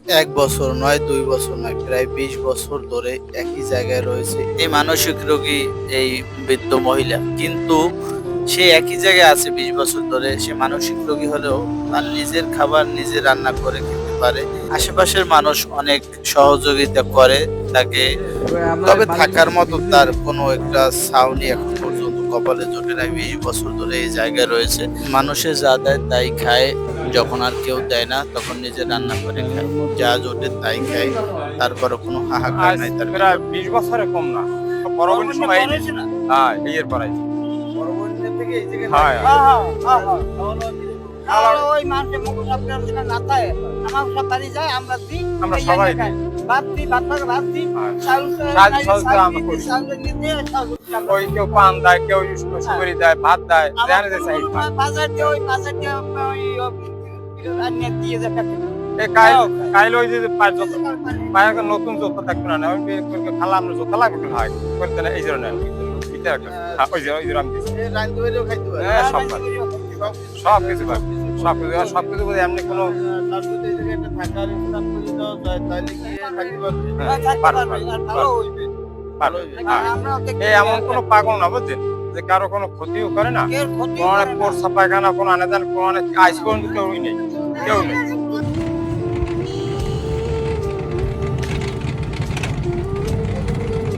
১ বছর নয়, ২ বছর নয়, প্রায় ২০ বছর ধরে একই জায়গায় রয়েছে এই মানসিক রোগী, এই বৃদ্ধ মহিলা। কিন্তু সে একই জায়গায় আছে ২০ বছর ধরে। সে মানসিক রোগী হলেও তার নিজের খাবার নিজে রান্না করে খেতে পারে। আশেপাশের মানুষ অনেক সহযোগিতা করে তাকে। তবে থাকার মতো তার কোনো একটা ছাউনি এখন পর্যন্ত কপালে জোটে নাই। ২০ বছর ধরে এই জায়গায় রয়েছে। মানুষে যা দেয় তাই খায়। যখন আর কেউ দেয় না তখন নিজে রান্না করে খায়। যা জোটে তাই খায়। তারপরও কোনো হাহাকার আজ নাই তার প্রায় ভিতর। 20 বছরের কম না। তো বড় সময় এই নিয়েছে। হ্যাঁ, বিয়ের পর আইছে। হ্যাঁ, ওই মানুষের মুখ আপনার না থাকে আমার সব বাড়ি যায় আমরা দিই আমরা সবাই দিই। ভাত দিই ভাত থাকে ভাত দিই হ্যাঁ। চাউল সাহায্য আমরা করি। ওই কেউ পান দেয়, কেউ সুপারি দেয়, ভাত দেয়, জানে যে চাই খায়। বাজার দিয়ে ওই বাজার দিয়ে দিয়ে যায় এই কাইল ওই যে পায়ে একটা নতুন জুতা থাকতো না, ওই খালা আমরা জুতা লাগবে হয় করতে না, এই জন্য নেন এটা একটা। হ্যাঁ, ওই যে আমি দিছি। হ্যাঁ, সব পারে। সব কিছু পারে। সবকিছু বলে এমনি কোনো পারে। হ্যাঁ। এই এমন কোনো পাগল না বুঝছেন যে কারো কোনো ক্ষতিও করে না, কোনো অনেক পোষা পায়খানা কোনো আনে দেন, কোনো অনেক আইস পর্যন্ত কেউই নেই, কেউ নেই।